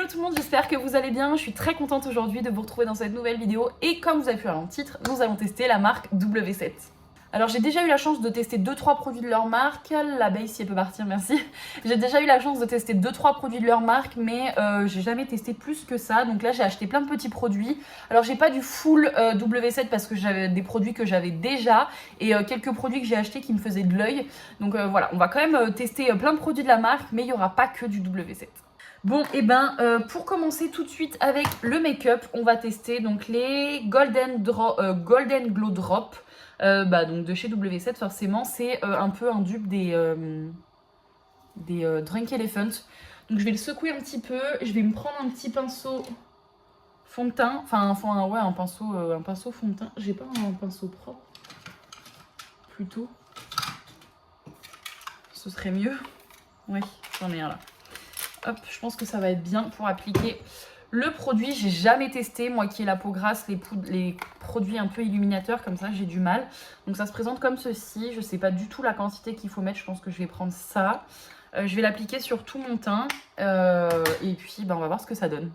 Hello tout le monde, j'espère que vous allez bien. Je suis très contente aujourd'hui de vous retrouver dans cette nouvelle vidéo. Et comme vous avez pu voir dans le titre, nous allons tester la marque W7. Alors j'ai déjà eu la chance de tester 2-3 produits de leur marque. L'abeille si elle peut partir, merci. J'ai déjà eu la chance de tester 2-3 produits de leur marque, mais j'ai jamais testé plus que ça. Donc là j'ai acheté plein de petits produits. Alors j'ai pas du full W7 parce que j'avais des produits que j'avais déjà et quelques produits que j'ai achetés qui me faisaient de l'œil. Donc voilà, on va quand même tester plein de produits de la marque, mais il n'y aura pas que du W7. Bon, et pour commencer tout de suite avec le make-up, on va tester donc les Golden Glow Drop. Donc de chez W7 forcément, c'est un peu un dupe des Drunk Elephant. Donc je vais le secouer un petit peu, je vais me prendre un petit pinceau fond de teint, un pinceau fond de teint. J'ai pas un pinceau propre, plutôt. Ce serait mieux. Oui, j'en ai un là. Hop, je pense que ça va être bien pour appliquer le produit. J'ai jamais testé, moi qui ai la peau grasse, les produits un peu illuminateurs comme ça, j'ai du mal. Donc ça se présente comme ceci. Je sais pas du tout la quantité qu'il faut mettre. Je pense que je vais prendre ça. Je vais l'appliquer sur tout mon teint. Et puis on va voir ce que ça donne.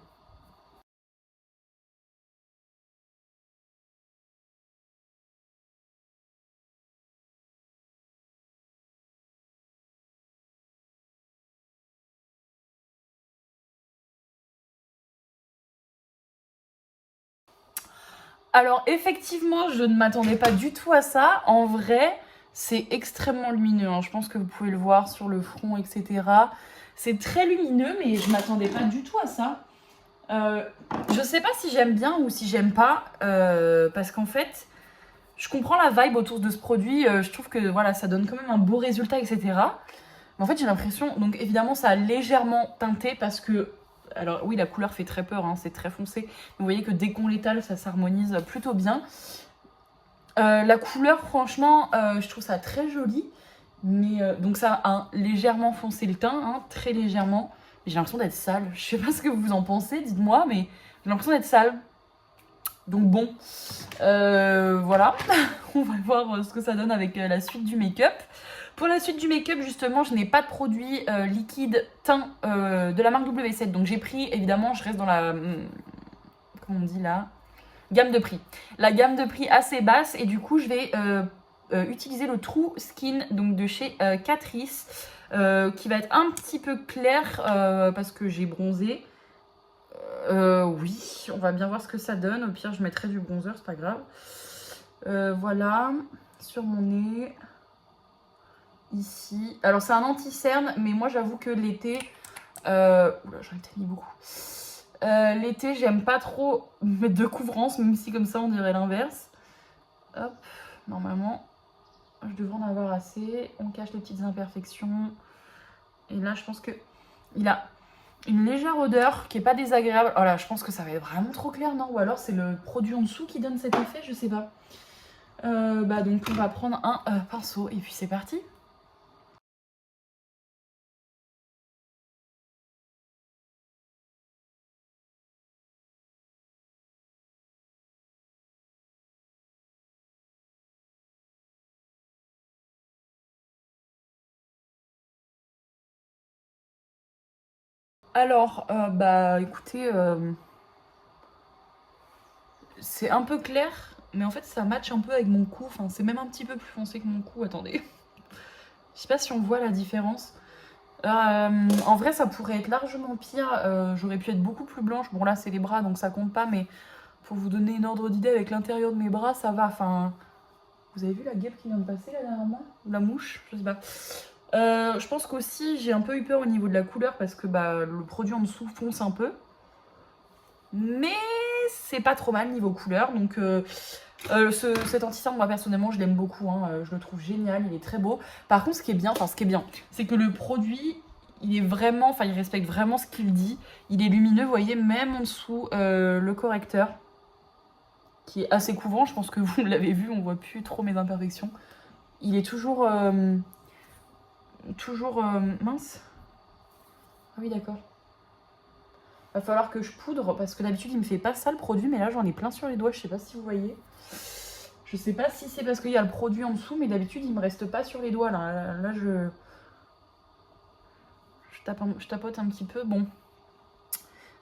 Alors effectivement, je ne m'attendais pas du tout à ça. En vrai, c'est extrêmement lumineux. Hein. Je pense que vous pouvez le voir sur le front, etc. C'est très lumineux, mais je ne m'attendais pas du tout à ça. Je sais pas si j'aime bien ou si j'aime pas, parce qu'en fait, je comprends la vibe autour de ce produit. Je trouve que voilà, ça donne quand même un beau résultat, etc. Mais en fait, j'ai l'impression, donc évidemment, ça a légèrement teinté parce que alors oui, la couleur fait très peur, hein, c'est très foncé. Vous voyez que dès qu'on l'étale, ça s'harmonise plutôt bien. La couleur, franchement, je trouve ça très joli. Mais donc ça a légèrement foncé le teint, hein, très légèrement. J'ai l'impression d'être sale. Je sais pas ce que vous en pensez, dites-moi, mais j'ai l'impression d'être sale. Donc bon, voilà. On va voir ce que ça donne avec la suite du make-up. Pour la suite du make-up, justement, je n'ai pas de produit liquide teint de la marque W7. Donc j'ai pris, évidemment, je reste dans la... comment on dit là, gamme de prix. La gamme de prix assez basse. Et du coup, je vais utiliser le True Skin donc de chez Catrice. Qui va être un petit peu clair parce que j'ai bronzé. Oui, on va bien voir ce que ça donne. Au pire, je mettrai du bronzer, c'est pas grave. Voilà, sur mon nez. Ici. Alors c'est un anti-cerne, mais moi j'avoue que l'été... Oula, j'en ai mis beaucoup. L'été, j'aime pas trop mettre de couvrance, même si comme ça on dirait l'inverse. Hop, normalement, je devrais en avoir assez. On cache les petites imperfections. Et là, je pense que il a une légère odeur qui est pas désagréable. Oh là, je pense que ça va être vraiment trop clair, non? Ou alors c'est le produit en dessous qui donne cet effet, je sais pas. Donc on va prendre un pinceau et puis c'est parti. Alors, écoutez, c'est un peu clair, mais en fait ça match un peu avec mon cou. Enfin, c'est même un petit peu plus foncé que mon cou. Attendez. Je sais pas si on voit la différence. En vrai, ça pourrait être largement pire. J'aurais pu être beaucoup plus blanche. Bon, là, c'est les bras, donc ça compte pas, mais pour vous donner une ordre d'idée avec l'intérieur de mes bras, ça va. Enfin, vous avez vu la guêpe qui vient de passer là dernièrement? Ou la mouche? Je sais pas. Je pense qu'aussi j'ai un peu eu peur au niveau de la couleur parce que le produit en dessous fonce un peu. Mais c'est pas trop mal niveau couleur. Donc cet anti-cerne, moi personnellement, je l'aime beaucoup. Hein, je le trouve génial, il est très beau. Par contre, ce qui est bien, c'est que le produit, il est vraiment, il respecte vraiment ce qu'il dit. Il est lumineux, vous voyez, même en dessous le correcteur, qui est assez couvrant. Je pense que vous l'avez vu, on voit plus trop mes imperfections. Il est toujours... mince. Ah oui, d'accord. Va falloir que je poudre parce que d'habitude il me fait pas ça le produit, mais là j'en ai plein sur les doigts, je sais pas si vous voyez. Je sais pas si c'est parce qu'il y a le produit en dessous, mais d'habitude il me reste pas sur les doigts là. Là je tapote un petit peu. Bon,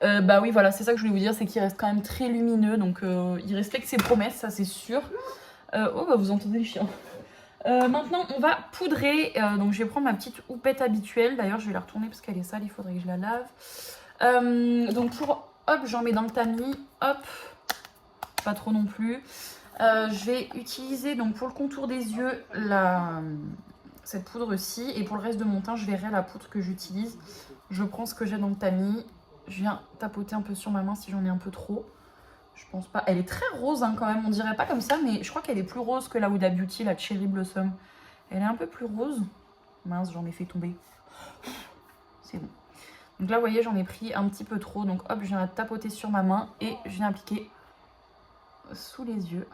Bah oui, voilà, c'est ça que je voulais vous dire, c'est qu'il reste quand même très lumineux, donc il respecte ses promesses, ça c'est sûr. Oh bah vous entendez le chien. Maintenant on va poudrer, donc je vais prendre ma petite houppette habituelle, d'ailleurs je vais la retourner parce qu'elle est sale, il faudrait que je la lave. Donc pour, hop, j'en mets dans le tamis, hop, pas trop non plus. Je vais utiliser donc pour le contour des yeux cette poudre-ci, et pour le reste de mon teint je verrai la poudre que j'utilise. Je prends ce que j'ai dans le tamis, je viens tapoter un peu sur ma main si j'en ai un peu trop. Je pense pas. Elle est très rose hein, quand même, on dirait pas comme ça, mais je crois qu'elle est plus rose que la Huda Beauty, la Cherry Blossom. Elle est un peu plus rose. Mince, j'en ai fait tomber. C'est bon. Donc là, vous voyez, j'en ai pris un petit peu trop. Donc hop, je viens tapoter sur ma main et je viens appliquer sous les yeux.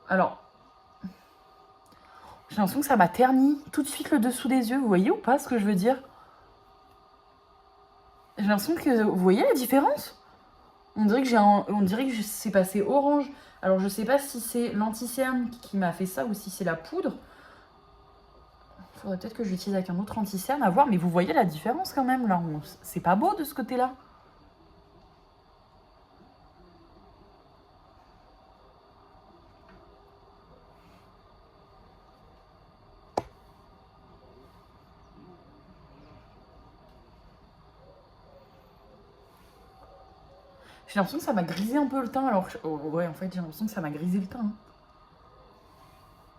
Alors, j'ai l'impression que ça m'a terni tout de suite le dessous des yeux. Vous voyez ou pas ce que je veux dire? J'ai l'impression que... Vous voyez la différence? On dirait que c'est passé orange. Alors, je sais pas si c'est l'anti-cerne qui m'a fait ça ou si c'est la poudre. Il faudrait peut-être que je l'utilise avec un autre anti-cerne à voir. Mais vous voyez la différence quand même, là. C'est pas beau de ce côté-là. J'ai l'impression que ça m'a grisé un peu le teint. Alors, ouais, en fait, j'ai l'impression que ça m'a grisé le teint. Hein.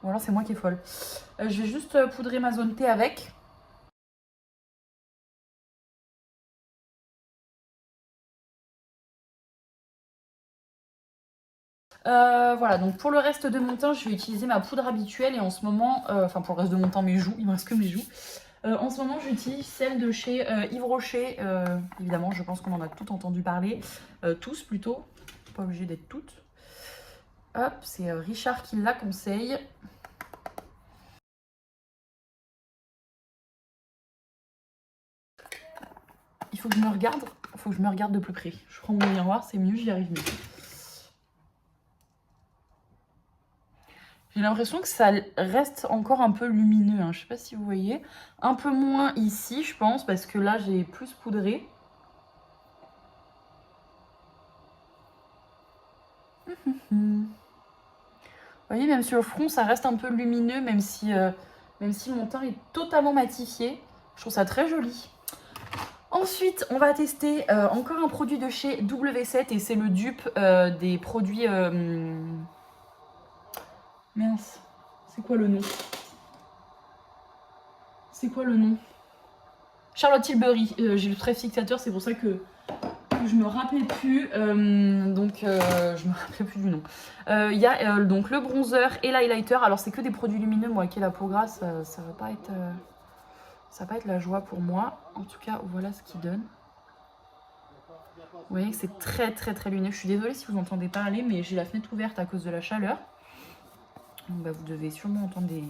Ou alors, c'est moi qui est folle. Je vais juste poudrer ma zone T avec. Voilà, donc pour le reste de mon teint, je vais utiliser ma poudre habituelle. Et en ce moment, enfin pour le reste de mon teint, mes joues, il me reste que mes joues. En ce moment, j'utilise celle de chez Yves Rocher. Évidemment, je pense qu'on en a toutes entendu parler. Tous plutôt, pas obligé d'être toutes. Hop, c'est Richard qui la conseille. Il faut que je me regarde. Il faut que je me regarde de plus près. Je prends mon miroir, c'est mieux, j'y arrive mieux. J'ai l'impression que ça reste encore un peu lumineux. Hein. Je sais pas si vous voyez. Un peu moins ici, je pense, parce que là, j'ai plus poudré. Vous voyez, même sur le front, ça reste un peu lumineux, même si mon teint est totalement matifié. Je trouve ça très joli. Ensuite, on va tester encore un produit de chez W7 et c'est le dupe des produits... Mince, c'est quoi le nom? C'est quoi le nom? Charlotte Tilbury. J'ai le trait fixateur, c'est pour ça que je me rappelais plus. Je me rappelais plus du nom. Il y a donc le bronzer et l'highlighter. Alors c'est que des produits lumineux. Moi qui ai la peau grasse, ça va pas être... ça va pas être la joie pour moi. En tout cas, voilà ce qu'il donne. Vous voyez que c'est très très très lumineux. Je suis désolée si vous entendez parler, mais j'ai la fenêtre ouverte à cause de la chaleur. Donc, bah, vous devez sûrement entendre des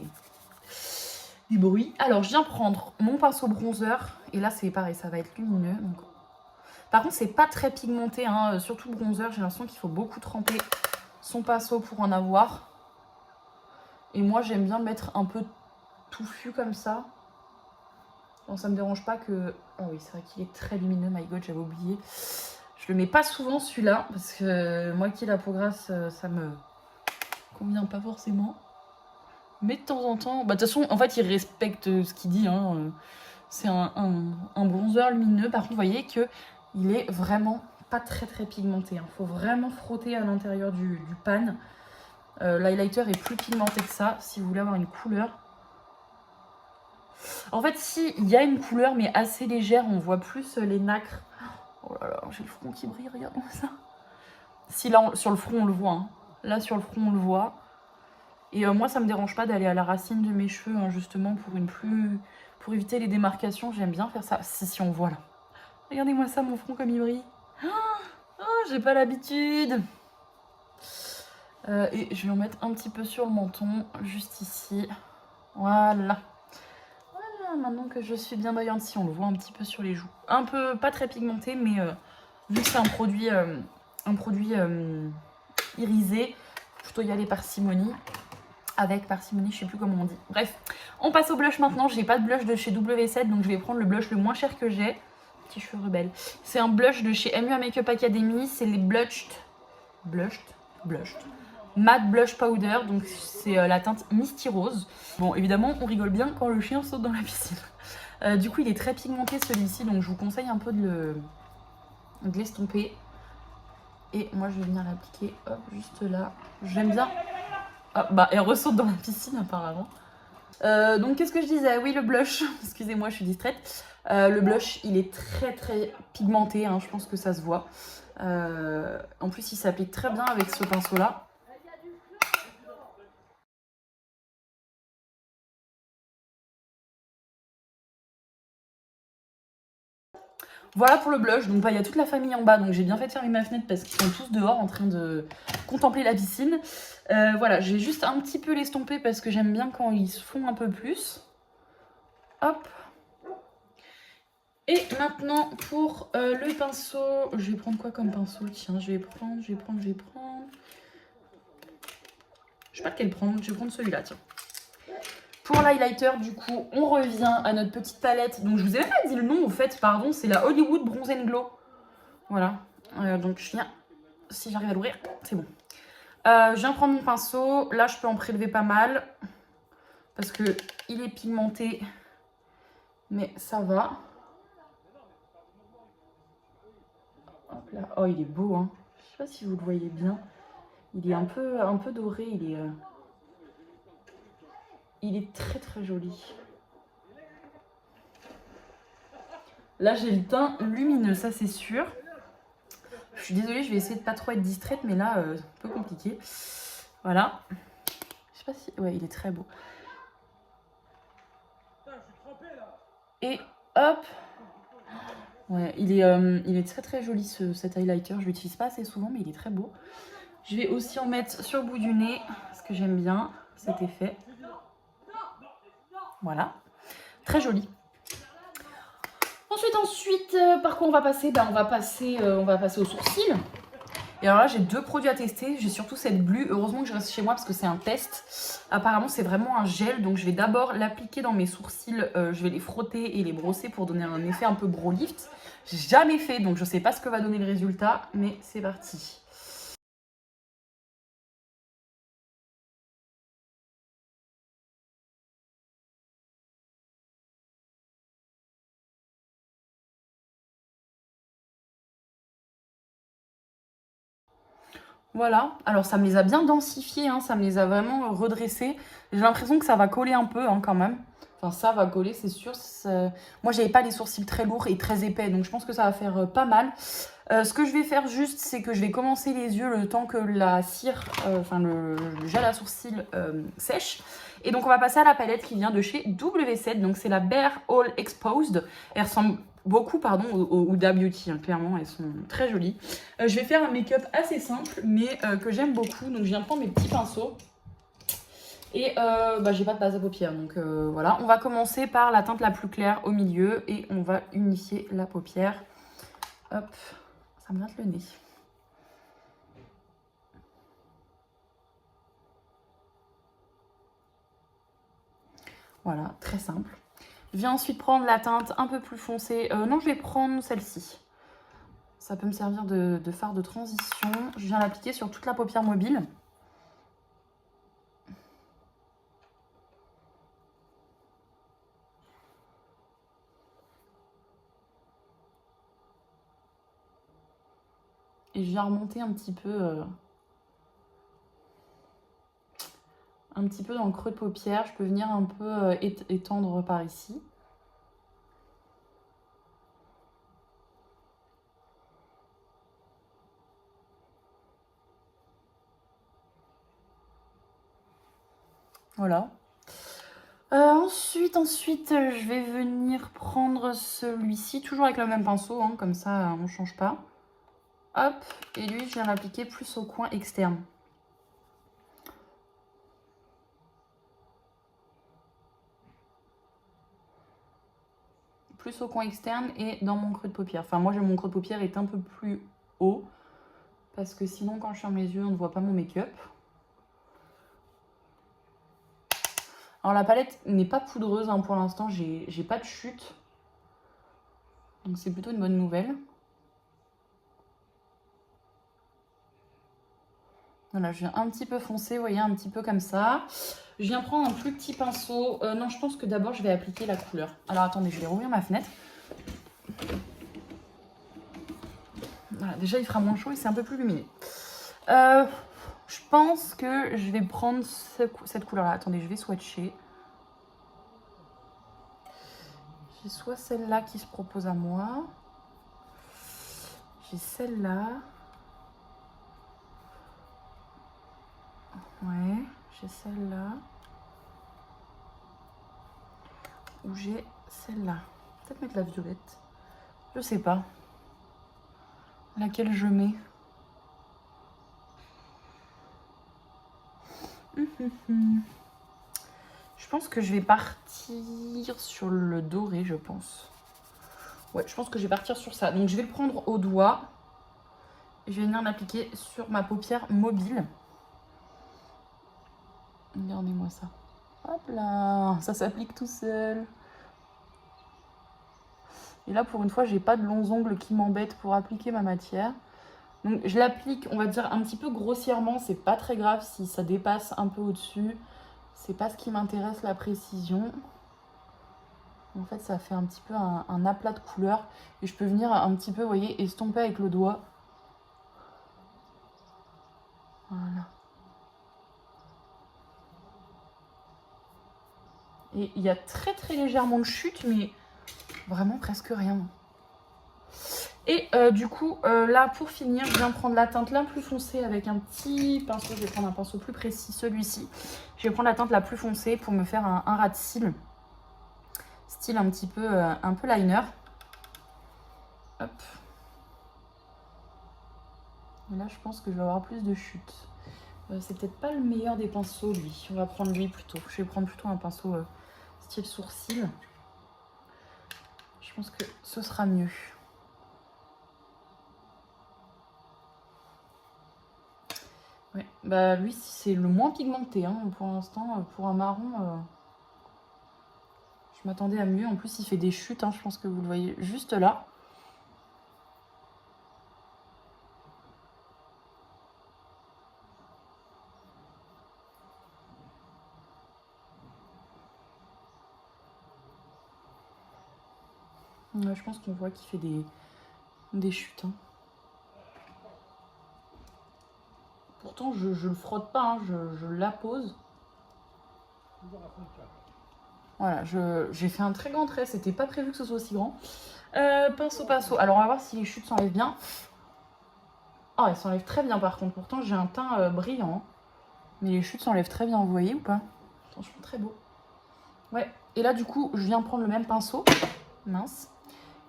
bruits. Alors, je viens prendre mon pinceau bronzer. Et là, c'est pareil, ça va être lumineux. Donc... Par contre, c'est pas très pigmenté. Hein. Surtout le bronzer, j'ai l'impression qu'il faut beaucoup tremper son pinceau pour en avoir. Et moi, j'aime bien mettre un peu touffu comme ça. Bon, ça me dérange pas que... Ah oui, c'est vrai qu'il est très lumineux, my god, j'avais oublié. Je le mets pas souvent celui-là, parce que moi qui ai la peau grasse, ça me convient pas forcément. Mais de temps en temps... Bah de toute façon, en fait, il respecte ce qu'il dit. Hein. C'est un bronzer lumineux. Par contre, vous voyez qu'il est vraiment pas très très pigmenté. Il faut vraiment frotter à l'intérieur du pan. L'highlighter est plus pigmenté que ça, si vous voulez avoir une couleur. En fait, si, il y a une couleur, mais assez légère, on voit plus les nacres. Oh là là, j'ai le front qui brille, regardez ça. Si là, sur le front, on le voit. Hein. Là, sur le front, on le voit. Et moi, ça me dérange pas d'aller à la racine de mes cheveux, hein, justement, pour éviter les démarcations. J'aime bien faire ça. Si, on voit là. Regardez-moi ça, mon front, comme il brille. Oh, j'ai pas l'habitude. Et je vais en mettre un petit peu sur le menton, juste ici. Voilà. Maintenant que je suis bien brillante, si on le voit un petit peu sur les joues. Un peu, pas très pigmenté, mais vu que c'est un produit irisé, vous plutôt y aller parcimonie. Avec parcimonie, je sais plus comment on dit. Bref, on passe au blush maintenant. J'ai pas de blush de chez W7, donc je vais prendre le blush le moins cher que j'ai. Petit cheveux rebelle. C'est un blush de chez MUA Makeup Academy. C'est les Blushed Matte Blush Powder. Donc c'est la teinte Misty Rose. Bon, évidemment, on rigole bien quand le chien saute dans la piscine. Du coup, il est très pigmenté celui-ci, donc je vous conseille un peu de l'estomper. Et moi, je vais venir l'appliquer, hop, juste là. J'aime bien. Ah, bah, elle ressaute dans la piscine apparemment. Donc, qu'est-ce que je disais? Oui, le blush. Excusez-moi, je suis distraite. Le blush, il est très très pigmenté, hein, je pense que ça se voit. En plus, il s'applique très bien avec ce pinceau-là. Voilà pour le blush. Donc, bah, il y a toute la famille en bas. Donc, j'ai bien fait de fermer ma fenêtre parce qu'ils sont tous dehors en train de contempler la piscine. Voilà, je vais juste un petit peu l'estomper parce que j'aime bien quand ils se font un peu plus. Hop. Et maintenant, pour le pinceau, je vais prendre quoi comme pinceau? Tiens, je vais prendre. Je sais pas lequel prendre, je vais prendre celui-là, tiens. Pour l'highlighter, du coup, on revient à notre petite palette. Donc, je vous ai même pas dit le nom, au fait, pardon, c'est la Hollywood Bronze and Glow. Voilà. Donc, je viens, si j'arrive à l'ouvrir, c'est bon. Je viens prendre mon pinceau. Là, je peux en prélever pas mal. Parce que il est pigmenté. Mais ça va. Hop là. Oh, il est beau, hein. Je sais pas si vous le voyez bien. Il est un peu doré. Il est très très joli. Là, j'ai le teint lumineux, ça c'est sûr. Je suis désolée, je vais essayer de pas trop être distraite, mais là, c'est un peu compliqué. Voilà. Je sais pas si... Ouais, il est très beau. Et hop. Ouais, il est très très joli cet highlighter. Je l'utilise pas assez souvent, mais il est très beau. Je vais aussi en mettre sur le bout du nez, parce que j'aime bien cet effet. Voilà. Très joli. Ensuite, par quoi on va passer? On va passer aux sourcils. Et alors là, j'ai deux produits à tester. J'ai surtout cette Blue. Heureusement que je reste chez moi parce que c'est un test. Apparemment, c'est vraiment un gel. Donc, je vais d'abord l'appliquer dans mes sourcils. Je vais les frotter et les brosser pour donner un effet un peu brow lift. J'ai jamais fait, donc je sais pas ce que va donner le résultat. Mais c'est parti. Voilà, alors ça me les a bien densifiés, hein, ça me les a vraiment redressés. J'ai l'impression que ça va coller un peu hein, quand même. Enfin ça va coller c'est sûr. Moi j'avais pas les sourcils très lourds et très épais donc je pense que ça va faire pas mal. Ce que je vais faire juste c'est que je vais commencer les yeux le temps que la cire, enfin le gel à sourcils sèche. Et donc on va passer à la palette qui vient de chez W7, donc c'est la Bare All Exposed. Elle ressemble beaucoup au Huda Beauty, hein, clairement, elles sont très jolies. Je vais faire un make-up assez simple, mais que j'aime beaucoup. Donc je viens prendre mes petits pinceaux. Et j'ai pas de base à paupières, donc voilà. On va commencer par la teinte la plus claire au milieu et on va unifier la paupière. Hop, ça me gratte le nez. Voilà, très simple. Je viens ensuite prendre la teinte un peu plus foncée. Non, je vais prendre celle-ci. Ça peut me servir de fard de transition. Je viens l'appliquer sur toute la paupière mobile. Et je viens remonter un petit peu dans le creux de paupière. Je peux venir un peu étendre par ici. Voilà. Ensuite, je vais venir prendre celui-ci, toujours avec le même pinceau, hein, comme ça on ne change pas. Hop, et lui, je viens l'appliquer plus au coin externe. Plus au coin externe et dans mon creux de paupière. Enfin, moi, mon creux de paupière est un peu plus haut, parce que sinon, quand je ferme les yeux, on ne voit pas mon make-up. Alors la palette n'est pas poudreuse hein, pour l'instant, j'ai pas de chute. Donc c'est plutôt une bonne nouvelle. Voilà, je viens un petit peu foncer, vous voyez, un petit peu comme ça. Je viens prendre un plus petit pinceau. Non, je pense que d'abord, je vais appliquer la couleur. Alors, attendez, je vais rouvrir ma fenêtre. Voilà, déjà, il fera moins chaud et c'est un peu plus lumineux. Je pense que je vais prendre cette couleur-là. Attendez, je vais swatcher. J'ai soit celle-là qui se propose à moi. J'ai celle-là. Ouais, j'ai celle-là. Ou j'ai celle-là. Peut-être mettre la violette. Je sais pas. Laquelle je mets. Je pense que je vais partir sur le doré, je pense. Ouais, je pense que je vais partir sur ça. Donc je vais le prendre au doigt. Je vais venir l'appliquer sur ma paupière mobile. Regardez-moi ça. Hop là, ça s'applique tout seul. Et là, pour une fois, j'ai pas de longs ongles qui m'embêtent pour appliquer ma matière. Donc je l'applique, on va dire, un petit peu grossièrement. C'est pas très grave si ça dépasse un peu au-dessus. C'est pas ce qui m'intéresse, la précision. En fait, ça fait un petit peu un aplat de couleur. Et je peux venir un petit peu, vous voyez, estomper avec le doigt. Voilà. Et il y a très très légèrement de chute, mais vraiment presque rien. Et du coup, là, pour finir, je viens prendre la teinte la plus foncée avec un petit pinceau. Je vais prendre un pinceau plus précis, celui-ci. Je vais prendre la teinte la plus foncée pour me faire un ras de cils. Style un peu liner. Hop. Et là, je pense que je vais avoir plus de chute. C'est peut-être pas le meilleur des pinceaux, lui. On va prendre lui plutôt. Je vais prendre plutôt un pinceau style sourcil. Je pense que ce sera mieux. Ouais, bah lui, c'est le moins pigmenté hein, pour l'instant. Pour un marron, je m'attendais à mieux. En plus, il fait des chutes. Hein, je pense que vous le voyez juste là. Ouais, je pense qu'on voit qu'il fait des chutes. Hein. Pourtant, je le frotte pas, hein, je l'appose. Voilà, j'ai fait un très grand trait, c'était pas prévu que ce soit aussi grand. Pinceau. Alors, on va voir si les chutes s'enlèvent bien. Oh, elles s'enlèvent très bien par contre. Pourtant, j'ai un teint brillant. Hein. Mais les chutes s'enlèvent très bien, vous voyez ou pas? Franchement, très beau. Ouais, et là, du coup, je viens prendre le même pinceau. Mince.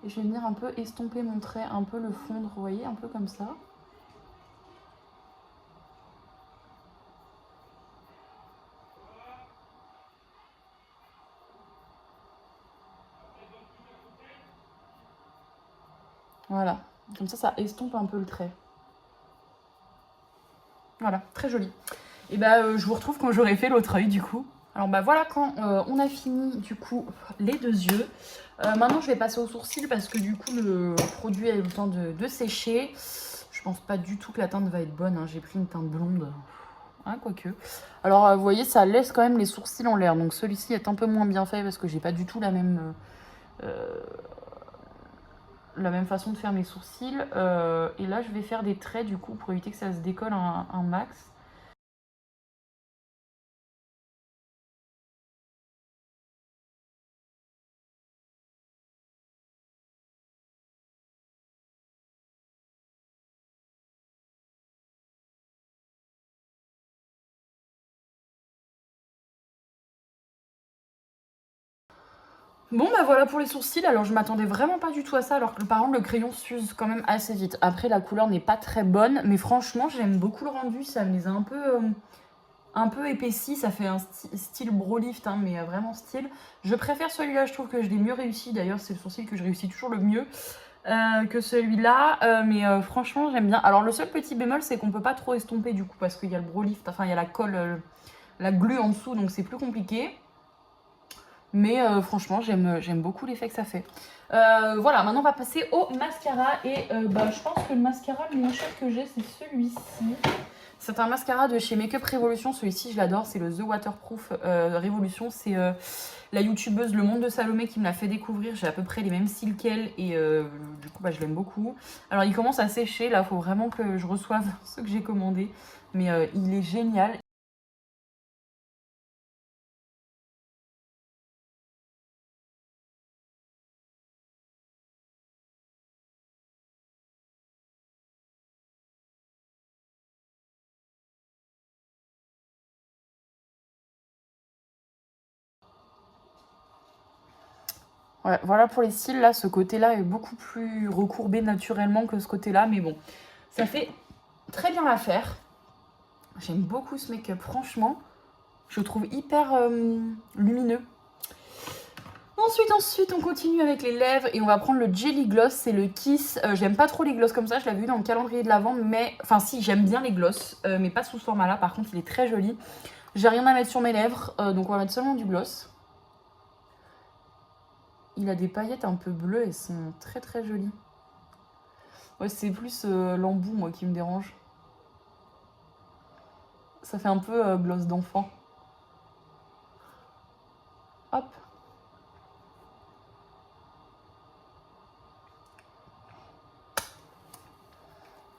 Et je vais venir un peu estomper mon trait, un peu le fondre, vous voyez, un peu comme ça. Voilà, comme ça estompe un peu le trait. Voilà, très joli. Et bah, je vous retrouve quand j'aurai fait l'autre œil, du coup. Alors bah voilà, quand on a fini, du coup, les deux yeux. Maintenant, je vais passer aux sourcils parce que, du coup, le produit a eu le temps de sécher. Je pense pas du tout que la teinte va être bonne. Hein. J'ai pris une teinte blonde. Hein, quoique. Alors, vous voyez, ça laisse quand même les sourcils en l'air. Donc, celui-ci est un peu moins bien fait parce que j'ai pas du tout la même façon de faire mes sourcils. Et là, je vais faire des traits, du coup, pour éviter que ça se décolle un max. Bon bah voilà pour les sourcils, alors je m'attendais vraiment pas du tout à ça, alors que par contre le crayon s'use quand même assez vite. Après la couleur n'est pas très bonne, mais franchement j'aime beaucoup le rendu, ça me les a un peu épaissis, ça fait un style Brolift, hein, mais vraiment style. Je préfère celui-là, je trouve que je l'ai mieux réussi, d'ailleurs c'est le sourcil que je réussis toujours le mieux que celui-là, mais franchement j'aime bien. Alors le seul petit bémol c'est qu'on peut pas trop estomper du coup, parce qu'il y a le Brolift, enfin il y a la colle, la glu en dessous, donc c'est plus compliqué. Mais franchement, j'aime beaucoup l'effet que ça fait. Voilà, maintenant on va passer au mascara. Et je pense que le mascara le moins cher que j'ai, c'est celui-ci. C'est un mascara de chez Makeup Revolution. Celui-ci, je l'adore. C'est le The Waterproof Revolution. C'est la youtubeuse Le Monde de Salomé qui me l'a fait découvrir. J'ai à peu près les mêmes cils qu'elle. Et du coup, je l'aime beaucoup. Alors, il commence à sécher. Là, il faut vraiment que je reçoive ce que j'ai commandé. Mais il est génial. Ouais, voilà pour les cils, là, ce côté-là est beaucoup plus recourbé naturellement que ce côté-là, mais bon, ça fait très bien l'affaire. J'aime beaucoup ce make-up, franchement, je le trouve hyper lumineux. Ensuite, on continue avec les lèvres et on va prendre le Jelly Gloss, c'est le Kiss. J'aime pas trop les gloss comme ça, je l'avais vu dans le calendrier de l'Avent, mais... Enfin si, j'aime bien les gloss, mais pas sous ce format-là, par contre il est très joli. J'ai rien à mettre sur mes lèvres, donc on va mettre seulement du gloss. Il a des paillettes un peu bleues et sont très très jolies. Ouais, c'est plus l'embout, moi, qui me dérange. Ça fait un peu gloss d'enfant. Hop.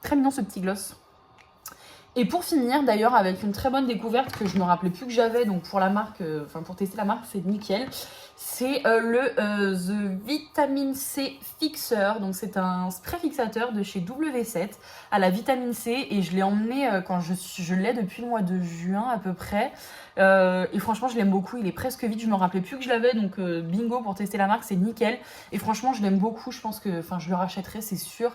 Très mignon ce petit gloss. Et pour finir, d'ailleurs, avec une très bonne découverte que je me rappelais plus que j'avais, donc pour la marque, pour tester la marque, c'est nickel. C'est The Vitamine C Fixer. Donc c'est un spray fixateur de chez W7 à la vitamine C. Et je l'ai emmené quand je l'ai depuis le mois de juin à peu près. Et franchement, je l'aime beaucoup. Il est presque vide. Je me rappelais plus que je l'avais. Donc bingo, pour tester la marque, c'est nickel. Et franchement, je l'aime beaucoup. Je pense que je le rachèterai, c'est sûr.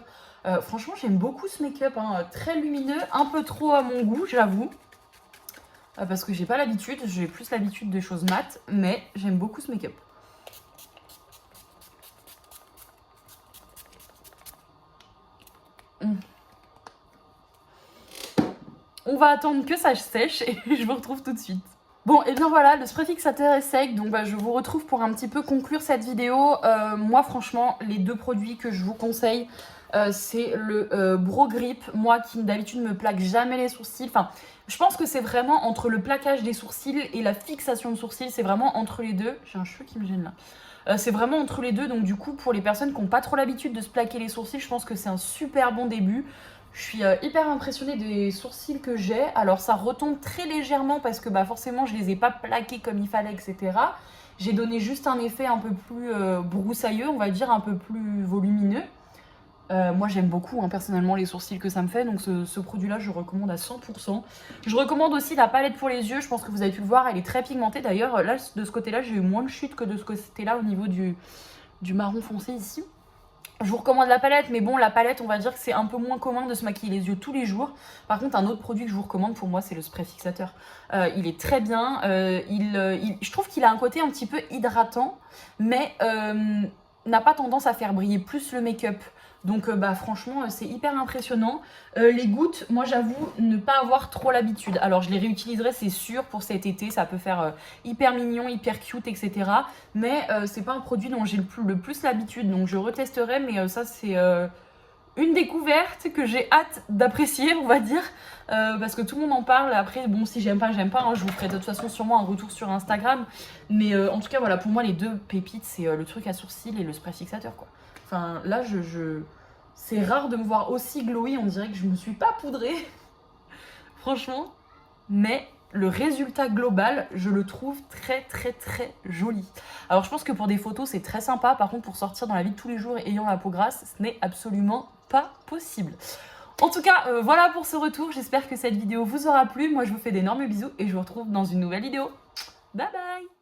Franchement, j'aime beaucoup ce make-up, hein, très lumineux, un peu trop à mon goût, j'avoue. Parce que j'ai pas l'habitude, j'ai plus l'habitude des choses mates, mais j'aime beaucoup ce make-up. On va attendre que ça sèche et je vous retrouve tout de suite. Bon, et bien voilà, le spray fixateur est sec, donc je vous retrouve pour un petit peu conclure cette vidéo. Moi, franchement, les deux produits que je vous conseille, c'est le Brow Grip. Moi qui d'habitude ne me plaque jamais les sourcils. Enfin, je pense que c'est vraiment entre le plaquage des sourcils et la fixation de sourcils. C'est vraiment entre les deux. J'ai un cheveu qui me gêne là. C'est vraiment entre les deux. Donc du coup, pour les personnes qui n'ont pas trop l'habitude de se plaquer les sourcils, je pense que c'est un super bon début. Je suis hyper impressionnée des sourcils que j'ai. Alors ça retombe très légèrement parce que forcément je les ai pas plaqués comme il fallait, etc. J'ai donné juste un effet un peu plus broussailleux, on va dire, un peu plus volumineux. Moi j'aime beaucoup personnellement les sourcils que ça me fait, donc ce produit-là je recommande à 100%. Je recommande aussi la palette pour les yeux, je pense que vous avez pu le voir, elle est très pigmentée. D'ailleurs là de ce côté-là j'ai eu moins de chute que de ce côté-là au niveau du marron foncé ici. Je vous recommande la palette, mais bon, la palette, on va dire que c'est un peu moins commun de se maquiller les yeux tous les jours. Par contre, un autre produit que je vous recommande pour moi, c'est le spray fixateur. Il est très bien. Je trouve qu'il a un côté un petit peu hydratant, mais n'a pas tendance à faire briller plus le make-up. Donc franchement, c'est hyper impressionnant. Les gouttes, moi j'avoue ne pas avoir trop l'habitude. Alors je les réutiliserai, c'est sûr, pour cet été. Ça peut faire hyper mignon, hyper cute, etc. Mais c'est pas un produit dont j'ai le plus l'habitude. Donc je retesterai, mais ça c'est une découverte que j'ai hâte d'apprécier, on va dire. Parce que tout le monde en parle. Après, bon, si j'aime pas, j'aime pas. Je vous ferai de toute façon sûrement un retour sur Instagram. Mais en tout cas, voilà, pour moi, les deux pépites, c'est le truc à sourcils et le spray fixateur, quoi. Enfin, là, c'est rare de me voir aussi glowy. On dirait que je me suis pas poudrée. Franchement. Mais le résultat global, je le trouve très, très, très joli. Alors, je pense que pour des photos, c'est très sympa. Par contre, pour sortir dans la vie de tous les jours ayant la peau grasse, ce n'est absolument pas possible. En tout cas, voilà pour ce retour. J'espère que cette vidéo vous aura plu. Moi, je vous fais d'énormes bisous et je vous retrouve dans une nouvelle vidéo. Bye bye!